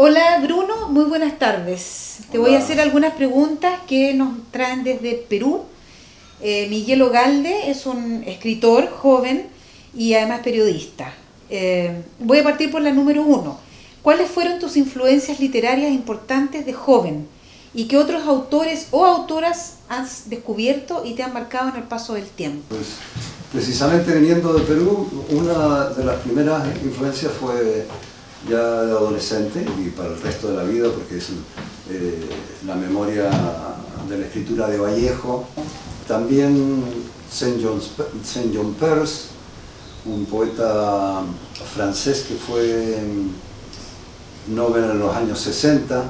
Hola Bruno, muy buenas tardes. Te voy a Hola. hacer algunas preguntas que nos traen desde Perú. Miguel Ogalde es un escritor joven y además periodista. Voy a partir por la número uno. ¿Cuáles fueron tus influencias literarias importantes de joven? ¿Y qué otros autores o autoras has descubierto y te han marcado en el paso del tiempo? Pues precisamente viniendo de Perú, una de las primeras influencias fue ya de adolescente y para el resto de la vida, porque es la memoria de la escritura de Vallejo. También Saint-John Perse, un poeta francés que fue Nobel en los años 60,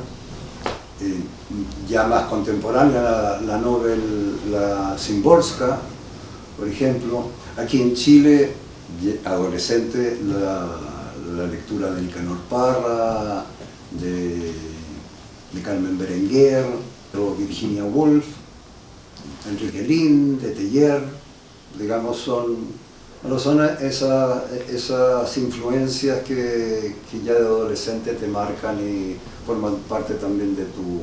ya más contemporánea, la Nobel, la Szymborska, por ejemplo. Aquí en Chile, adolescente, la lectura de Nicanor Parra, de Carmen Berenguer, o Virginia Woolf, Enrique Lin, de Teillier, digamos, son esas influencias que ya de adolescente te marcan y forman parte también de tu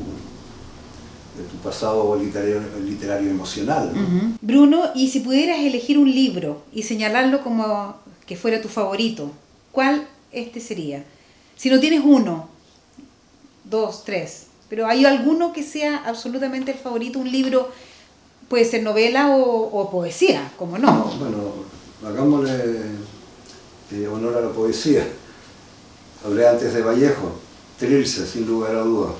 pasado literario emocional, ¿no? Bruno, y si pudieras elegir un libro y señalarlo como que fuera tu favorito, ¿cuál sería? Si no tienes uno, dos, tres, pero hay alguno que sea absolutamente el favorito, un libro, puede ser novela o poesía, como no. Bueno, hagámosle honor a la poesía. Hablé antes de Vallejo, Trilce, sin lugar a dudas.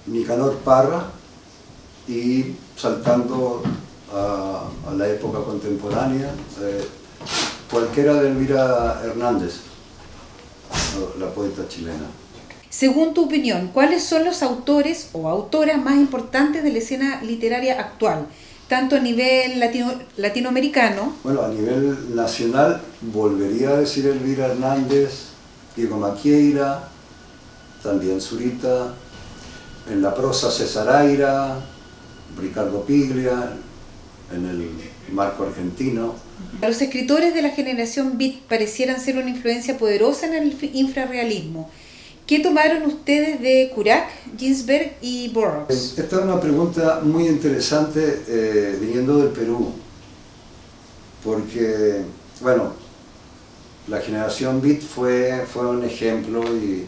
Nicanor Parra, y saltando a la época contemporánea, cualquiera de Elvira Hernández, la poeta chilena. Según tu opinión, ¿cuáles son los autores o autoras más importantes de la escena literaria actual? Tanto a nivel latinoamericano. Bueno, a nivel nacional volvería a decir Elvira Hernández, Diego Maquieira, también Zurita. En la prosa César Aira, Ricardo Piglia, en el marco argentino. Los escritores de la generación Beat parecieran ser una influencia poderosa en el infrarrealismo. ¿Qué tomaron ustedes de Curac, Ginsberg y Burroughs? Esta es una pregunta muy interesante viniendo del Perú, porque, bueno, la generación Beat fue un ejemplo y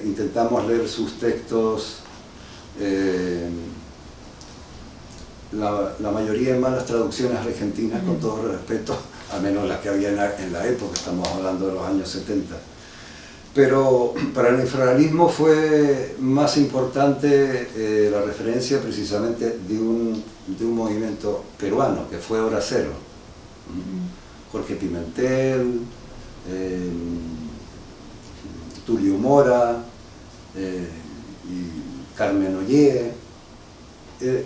intentamos leer sus textos, la mayoría en malas traducciones argentinas, con todo respeto, a menos las que había en la época, estamos hablando de los años 70. Pero para el infrarrealismo fue más importante la referencia precisamente de un movimiento peruano, que fue Hora Cero. Jorge Pimentel, Tulio Mora, y Carmen Ollé.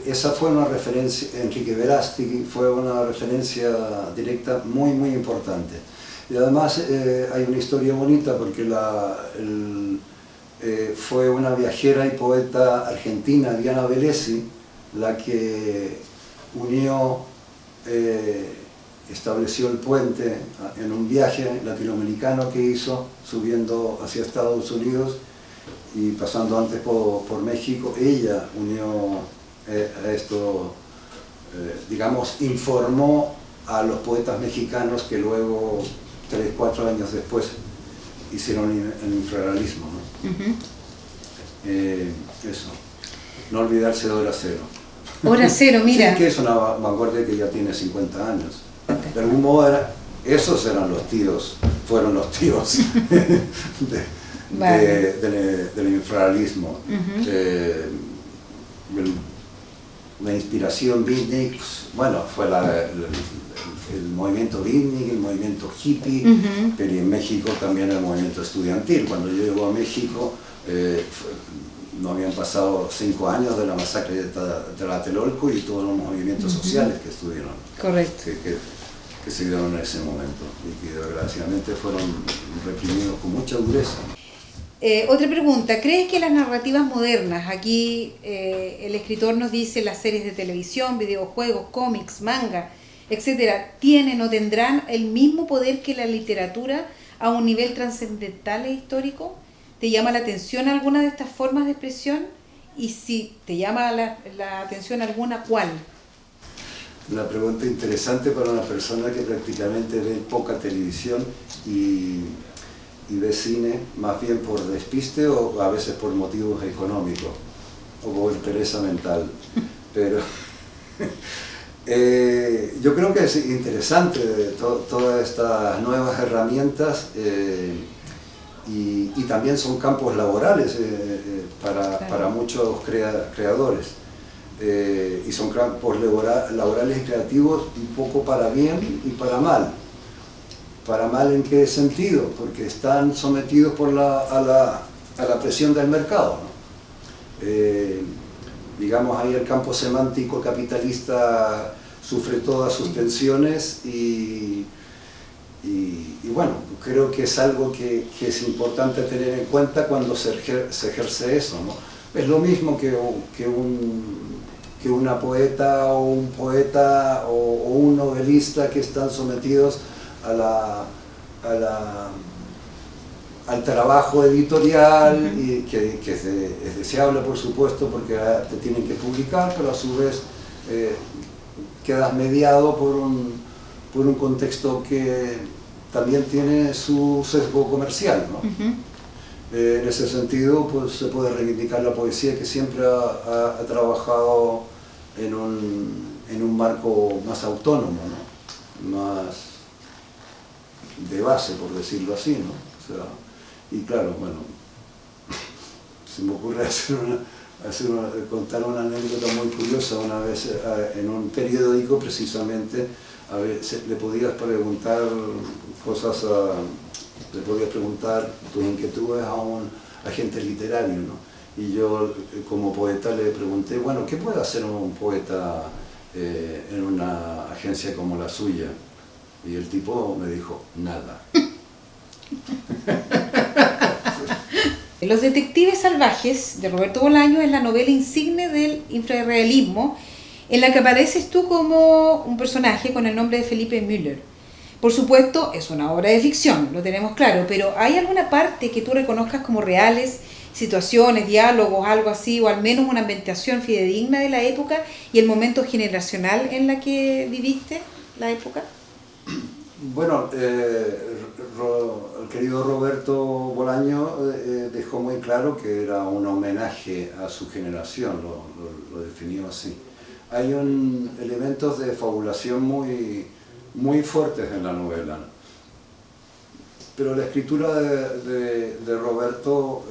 Esa fue una referencia, Enrique Verástegui, fue una referencia directa muy importante. Y además hay una historia bonita porque fue una viajera y poeta argentina, Diana Velesi, la que unió, estableció el puente en un viaje latinoamericano que hizo, subiendo hacia Estados Unidos y pasando antes por México. Ella unió a esto, digamos, informó a los poetas mexicanos que luego, 3, 4 años después, hicieron el infrarrealismo, ¿no? Eso, no olvidarse de Hora Cero. Hora Cero, mira. Sí, que es una vanguardia que ya tiene 50 años. De algún modo, esos eran los tíos, fueron los tíos del infrarrealismo. La inspiración beatnik, bueno, fue el movimiento beatnik, el movimiento hippie, pero en México también el movimiento estudiantil. Cuando yo llego a México, no habían pasado 5 años de la masacre de Tlatelolco y todos los movimientos sociales que estuvieron. Correcto. Que se dieron en ese momento y que desgraciadamente fueron reprimidos con mucha dureza. Otra pregunta, ¿crees que las narrativas modernas, aquí el escritor nos dice las series de televisión, videojuegos, cómics, manga, etcétera, tienen o tendrán el mismo poder que la literatura a un nivel trascendental e histórico? ¿Te llama la atención alguna de estas formas de expresión? Y si te llama la atención alguna, ¿cuál? Una pregunta interesante para una persona que prácticamente ve poca televisión y ve cine, más bien por despiste o a veces por motivos económicos o por pereza mental. Pero yo creo que es interesante todas estas nuevas herramientas y también son campos laborales para muchos creadores. Y son campos laborales y creativos un poco para bien y para mal. ¿Para mal en qué sentido? Porque están sometidos a la presión del mercado, ¿no? Digamos, ahí el campo semántico capitalista sufre todas sus tensiones y bueno, creo que es algo que es importante tener en cuenta cuando se ejerce eso, ¿no? Es lo mismo que una poeta o un poeta o un novelista que están sometidos al trabajo editorial, y que es deseable, por supuesto, porque te tienen que publicar, pero a su vez quedas mediado por un contexto que también tiene su sesgo comercial, ¿no? En ese sentido, pues se puede reivindicar la poesía, que siempre ha trabajado en un marco más autónomo, ¿no? Más de base, por decirlo así, ¿no? O sea, y claro, bueno, se me ocurre contar una anécdota muy curiosa. Una vez en un periódico, precisamente, le podías preguntar cosas, le podías preguntar tus inquietudes a un agente literario, ¿no? Y yo, como poeta, le pregunté, bueno, ¿qué puede hacer un poeta en una agencia como la suya? Y el tipo me dijo, nada. Los detectives salvajes, de Roberto Bolaño, es la novela insigne del infrarrealismo, en la que apareces tú como un personaje con el nombre de Felipe Müller. Por supuesto, es una obra de ficción, lo tenemos claro, pero ¿hay alguna parte que tú reconozcas como reales, situaciones, diálogos, algo así, o al menos una ambientación fidedigna de la época y el momento generacional en la que viviste la época? Bueno, el querido Roberto Bolaño dejó muy claro que era un homenaje a su generación, lo definió así. Hay elementos de fabulación muy fuertes en la novela, ¿no? Pero la escritura de Roberto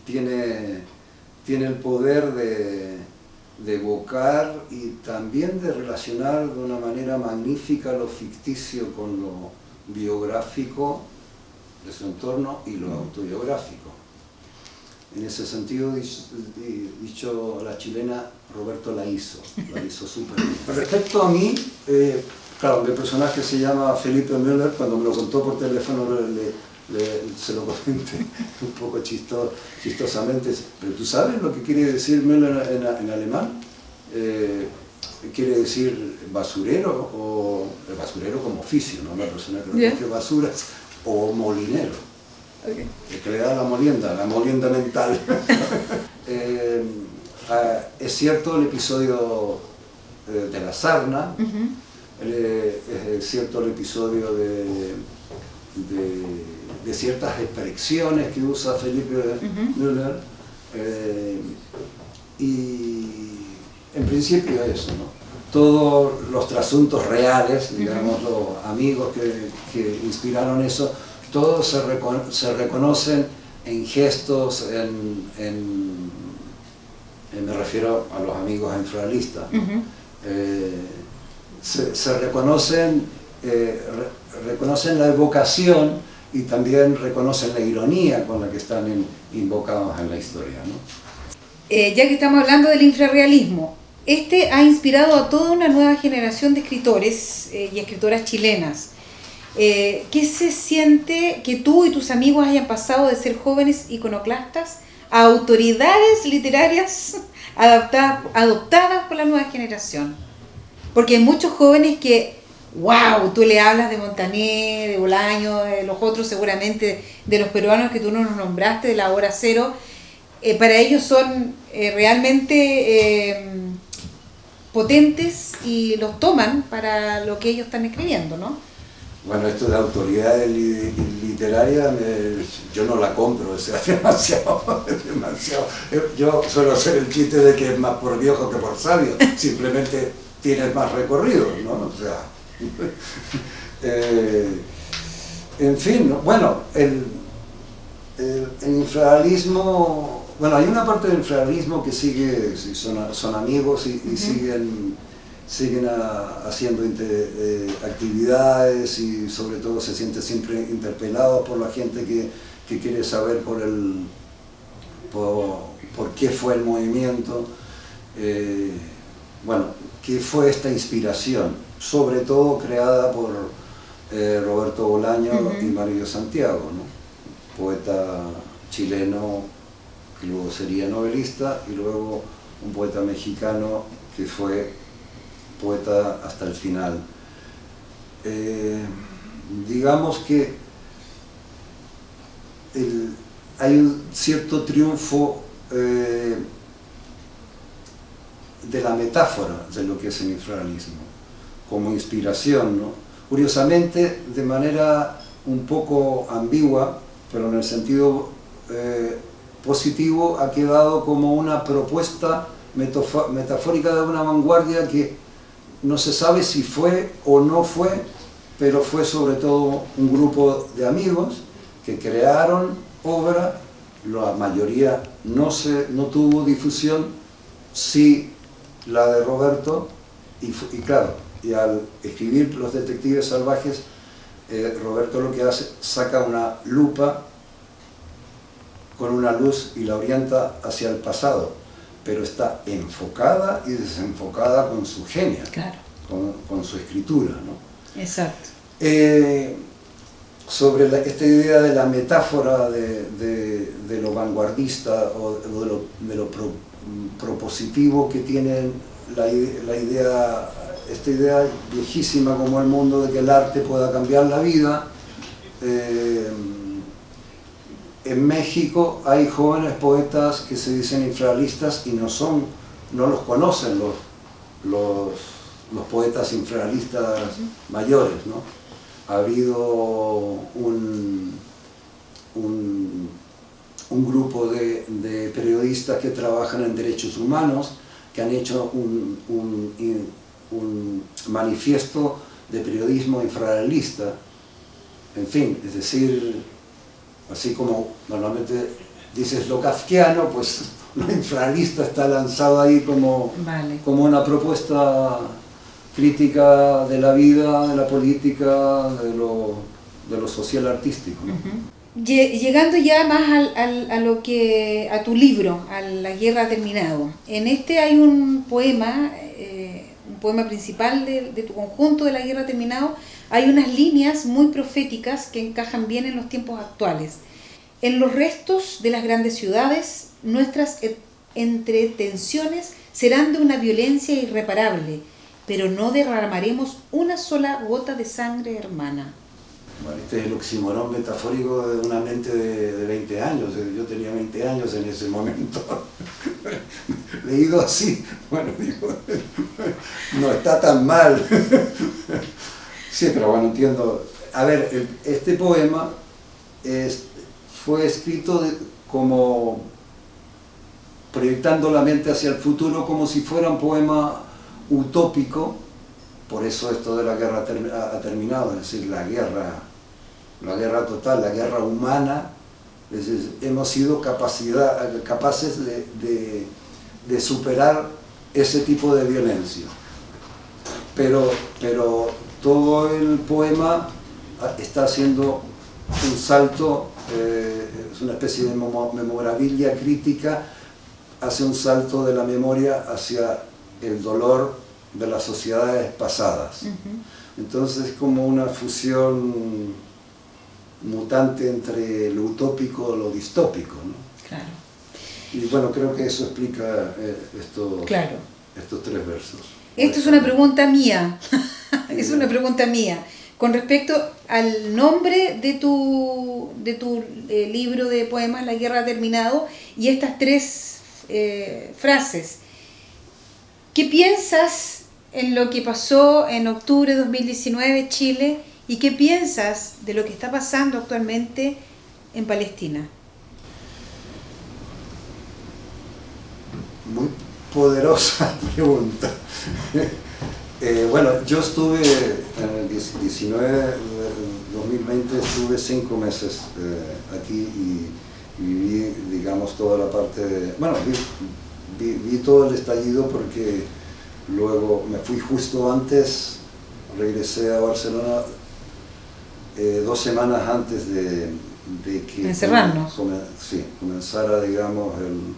tiene el poder de evocar y también de relacionar de una manera magnífica lo ficticio con lo biográfico de su entorno y lo autobiográfico. En ese sentido, dicho a la chilena, Roberto la hizo súper bien. Respecto a mí, claro, mi personaje se llama Felipe Müller. Cuando me lo contó por teléfono se lo comenté un poco chistosamente, pero ¿tú sabes lo que quiere decir Müller en alemán? Quiere decir basurero, o basurero como oficio, ¿no? Una persona que recoge basuras, o molinero. Okay. El que le da la molienda mental. Es cierto el episodio de la sarna, es cierto el episodio de ciertas expresiones que usa Felipe Müller, y en principio eso, ¿no? Todos los trasuntos reales, digamos, los amigos que inspiraron eso, todos se reconocen en gestos, me refiero a los amigos infrarrealistas, ¿no? Se reconocen la evocación y también reconocen la ironía con la que están invocados en la historia, ¿no? Ya que estamos hablando del infrarrealismo, este ha inspirado a toda una nueva generación de escritores y escritoras chilenas. ¿Qué se siente que tú y tus amigos hayan pasado de ser jóvenes iconoclastas a autoridades literarias adoptadas por la nueva generación? Porque hay muchos jóvenes que, wow, tú le hablas de Montaner, de Bolaño, de los otros seguramente, de los peruanos que tú no nos nombraste, de la hora cero, para ellos son realmente potentes y los toman para lo que ellos están escribiendo, ¿no? Bueno, esto de autoridad literaria, yo no la compro, o sea, demasiado, es demasiado. Yo suelo hacer el chiste de que es más por viejo que por sabio, simplemente tienes más recorrido, ¿no? O sea, en fin, ¿no? Bueno, el infrarrealismo, bueno, hay una parte del infrarrealismo que sigue, son amigos y siguen haciendo actividades y sobre todo se siente siempre interpelado por la gente que quiere saber por qué fue el movimiento, bueno, qué fue esta inspiración, sobre todo creada por Roberto Bolaño y Mario Santiago, ¿no? Poeta chileno que luego sería novelista y luego un poeta mexicano que fue poeta hasta el final. Digamos que hay un cierto triunfo de la metáfora de lo que es el infrarrealismo, como inspiración, ¿no? Curiosamente, de manera un poco ambigua, pero en el sentido positivo, ha quedado como una propuesta metafórica de una vanguardia que no se sabe si fue o no fue, pero fue sobre todo un grupo de amigos que crearon obra, la mayoría no tuvo difusión, sí la de Roberto, y claro, y al escribir Los Detectives Salvajes, Roberto lo que hace, saca una lupa con una luz y la orienta hacia el pasado, pero está enfocada y desenfocada con su genio, claro, con su escritura, ¿no? Exacto. Sobre esta idea de la metáfora de lo vanguardista o de lo propositivo que tiene esta idea viejísima como el mundo de que el arte pueda cambiar la vida. En México hay jóvenes poetas que se dicen infrarrealistas y no los conocen los poetas infrarrealistas mayores, ¿no? Ha habido un grupo de periodistas que trabajan en derechos humanos que han hecho un manifiesto de periodismo infrarrealista, en fin, es decir, así como normalmente dices lo kafkiano, pues lo infrarrealista está lanzado ahí como una propuesta crítica de la vida, de la política, de lo social artístico, ¿no? Llegando ya más a tu libro, a La Guerra ha Terminado. En este hay un poema principal de tu conjunto de La Guerra ha Terminado. Hay unas líneas muy proféticas que encajan bien en los tiempos actuales. En los restos de las grandes ciudades, nuestras entretenciones serán de una violencia irreparable, pero no derramaremos una sola gota de sangre hermana. Bueno, este es el oxímoron metafórico de una mente de 20 años. Yo tenía 20 años en ese momento. Leído así, bueno, digo, no está tan mal. Sí, pero bueno, entiendo. A ver, este poema fue escrito como proyectando la mente hacia el futuro, como si fuera un poema utópico. Por eso esto de la guerra ha terminado, es decir, la guerra total, la guerra humana. Es decir, hemos sido capaces de superar ese tipo de violencia. Pero todo el poema está haciendo un salto, es una especie de memorabilia crítica, hace un salto de la memoria hacia el dolor de las sociedades pasadas. Entonces es como una fusión mutante entre lo utópico y lo distópico, ¿no? Claro. Y bueno, creo que eso explica estos 3 versos. Esto es una pregunta mía, es una pregunta mía. Con respecto al nombre de tu libro de poemas, La guerra ha terminado, y estas tres frases, ¿qué piensas en lo que pasó en octubre de 2019 Chile y qué piensas de lo que está pasando actualmente en Palestina? Muy poderosa pregunta. Bueno, yo estuve en el 2020 estuve 5 meses aquí y viví, digamos, toda la parte de... Bueno, vi todo el estallido porque luego me fui justo antes, regresé a Barcelona 2 semanas antes de que encerrarnos. Comenzara, digamos, el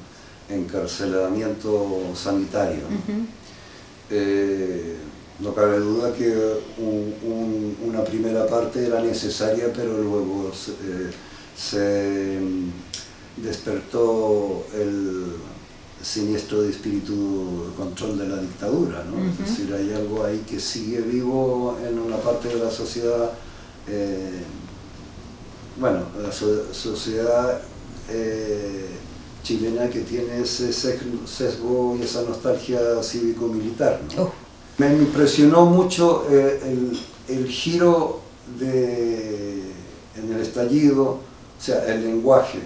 encarcelamiento sanitario. No cabe duda que una primera parte era necesaria, pero luego se despertó el siniestro de espíritu control de la dictadura, ¿no? Es decir, hay algo ahí que sigue vivo en una parte de la sociedad, la sociedad chilena, que tiene ese sesgo y esa nostalgia cívico-militar, ¿no? Me impresionó mucho el giro en el estallido, o sea, el lenguaje,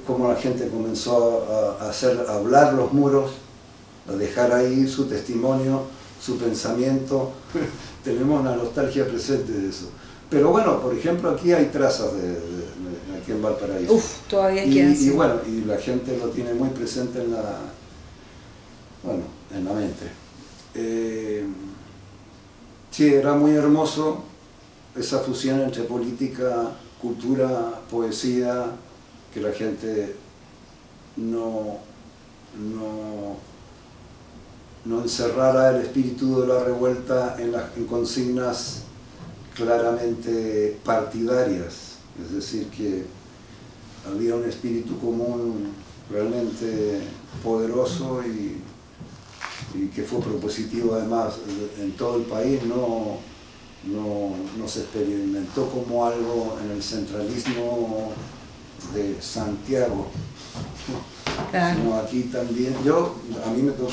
cómo la gente comenzó a hacer hablar los muros, a dejar ahí su testimonio, su pensamiento. Tenemos una nostalgia presente de eso. Pero bueno, por ejemplo, aquí hay trazas aquí en Valparaíso. Todavía quedan. Y la gente lo tiene muy presente en la mente. Sí, era muy hermoso esa fusión entre política, cultura, poesía, que la gente no encerrara el espíritu de la revuelta en consignas claramente partidarias, es decir, que había un espíritu común realmente poderoso y que fue propositivo además en todo el país. No se experimentó como algo en el centralismo de Santiago, Claro. sino aquí también. A mí me tocó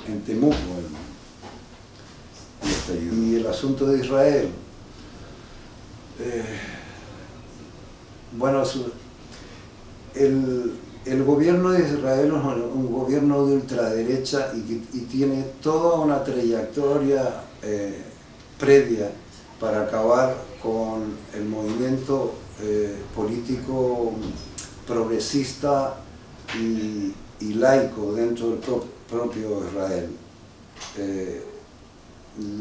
en Temuco el estallido. Y el asunto de Israel, el gobierno de Israel es un gobierno de ultraderecha y tiene toda una trayectoria previa para acabar con el movimiento político progresista y laico dentro del propio Israel.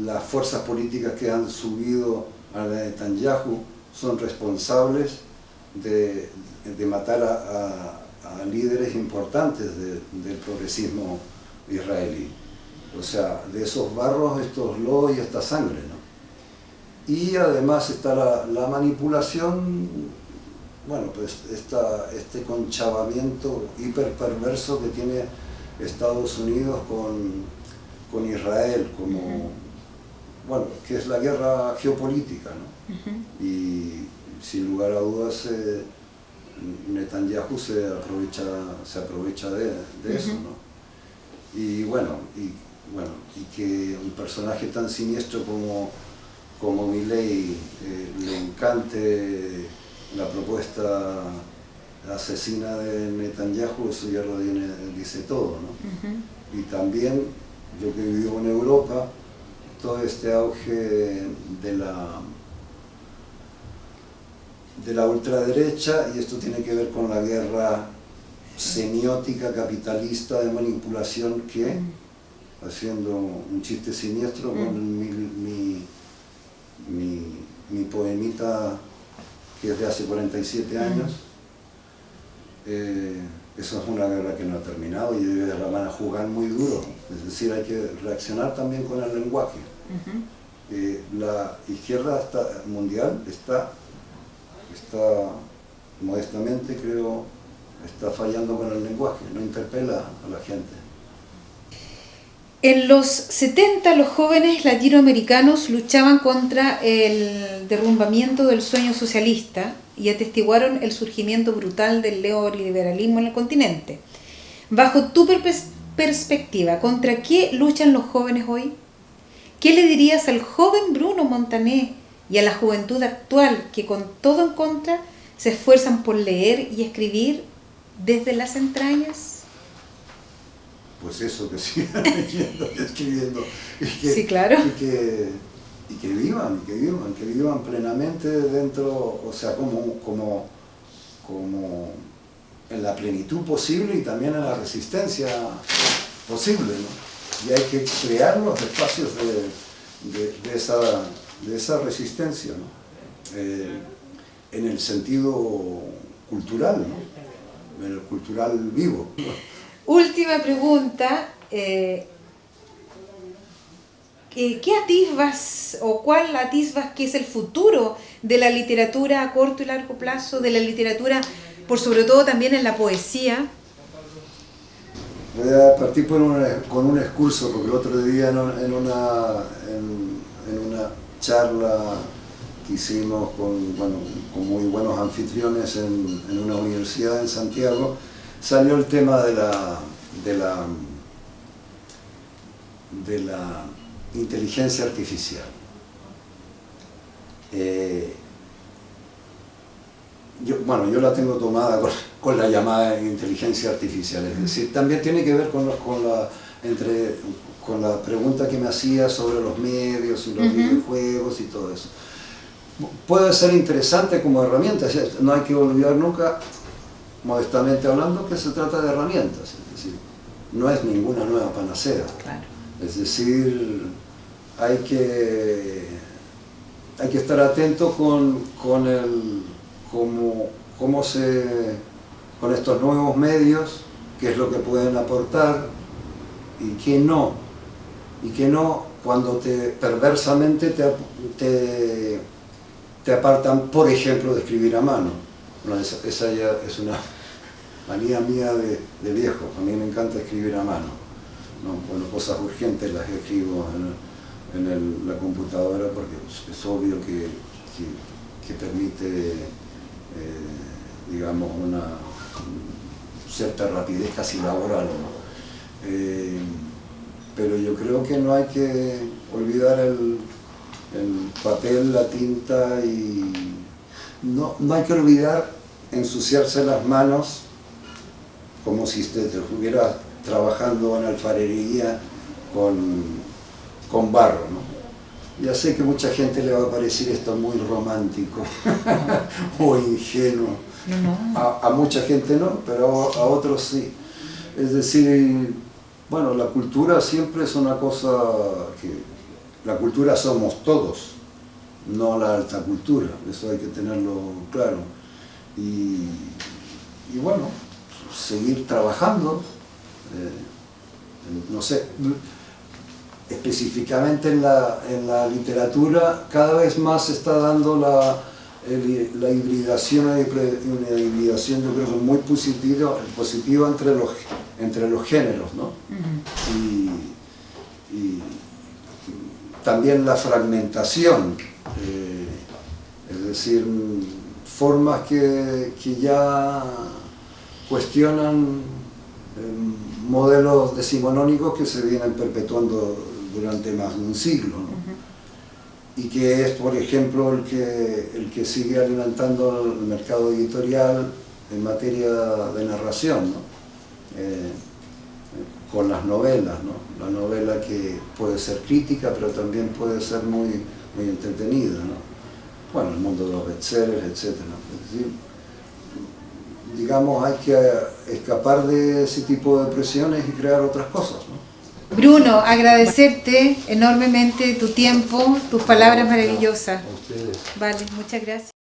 Las fuerzas políticas que han subido a Netanyahu son responsables de matar a líderes importantes del progresismo israelí. O sea, de esos barros, estos lodos y esta sangre, ¿no? Y además está la manipulación, pues este conchavamiento hiperperverso que tiene Estados Unidos con Israel, que es la guerra geopolítica, ¿no? Y sin lugar a dudas Netanyahu se aprovecha de eso, ¿no? Y que un personaje tan siniestro como Milei le encante la propuesta asesina de Netanyahu, eso ya lo dice todo, ¿no? Y también, yo que vivo en Europa, todo este auge de la ultraderecha, y esto tiene que ver con la guerra semiótica capitalista de manipulación que, haciendo un chiste siniestro con mi poemita, que es de hace 47 años, eso es una guerra que no ha terminado y la van a jugar muy duro. Es decir, hay que reaccionar también con el lenguaje. La izquierda mundial está modestamente, creo, está fallando con el lenguaje, no interpela a la gente. En los 70 los jóvenes latinoamericanos luchaban contra el derrumbamiento del sueño socialista y atestiguaron el surgimiento brutal del neoliberalismo en el continente. Bajo tu perspectiva, ¿contra qué luchan los jóvenes hoy? ¿Qué le dirías al joven Bruno Montané y a la juventud actual que con todo en contra se esfuerzan por leer y escribir desde las entrañas? Pues eso, que sigan leyendo y escribiendo. Sí, claro. Y que vivan plenamente dentro, o sea, como en la plenitud posible y también en la resistencia posible, ¿no? Y hay que crear los espacios de esa resistencia, ¿no? En el sentido cultural, ¿no? En el cultural vivo. Última pregunta, ¿qué atisbas o cuál atisbas que es el futuro de la literatura a corto y largo plazo, de la literatura, por sobre todo también en la poesía? Voy a partir con un excurso, porque el otro día en una charla que hicimos con muy buenos anfitriones en una universidad en Santiago, salió el tema de la inteligencia artificial. Yo la tengo tomada con la llamada inteligencia artificial, es decir, también tiene que ver con la pregunta que me hacía sobre los medios y los videojuegos y todo eso. Puede ser interesante como herramienta, no hay que olvidar nunca, modestamente hablando, que se trata de herramientas, es decir, no es ninguna nueva panacea. Claro. Es decir, hay que estar atento con estos nuevos medios, qué es lo que pueden aportar y qué no, cuando perversamente te apartan, por ejemplo, de escribir a mano. Bueno, esa ya es una manía mía de viejo. A mí me encanta escribir a mano, ¿no? Bueno, cosas urgentes las escribo en la computadora porque es obvio que permite, digamos, una cierta rapidez casi laboral, ¿no? Pero yo creo que no hay que olvidar el papel, la tinta y no hay que olvidar ensuciarse las manos como si usted estuviera trabajando en alfarería con barro, ¿no? Ya sé que mucha gente le va a parecer esto muy romántico o ingenuo. No. A mucha gente no, pero a otros sí. Es decir, bueno, la cultura siempre es una cosa que... La cultura somos todos, no la alta cultura, eso hay que tenerlo claro. Y bueno, seguir trabajando, no sé, específicamente en la literatura, cada vez más se está dando la hibridación, una hibridación yo creo que muy positiva entre los géneros, ¿no? Y también la fragmentación, es decir, formas que ya cuestionan modelos decimonónicos que se vienen perpetuando durante más de un siglo, ¿no? Y que es, por ejemplo, el que sigue alimentando el mercado editorial en materia de narración, ¿no? Con las novelas, ¿no? La novela que puede ser crítica, pero también puede ser muy entretenida, ¿no? Bueno, el mundo de los bestsellers, etc. Es decir, digamos, hay que escapar de ese tipo de presiones y crear otras cosas, ¿no? Bruno, agradecerte enormemente tu tiempo, tus palabras maravillosas. A ustedes. Vale, muchas gracias.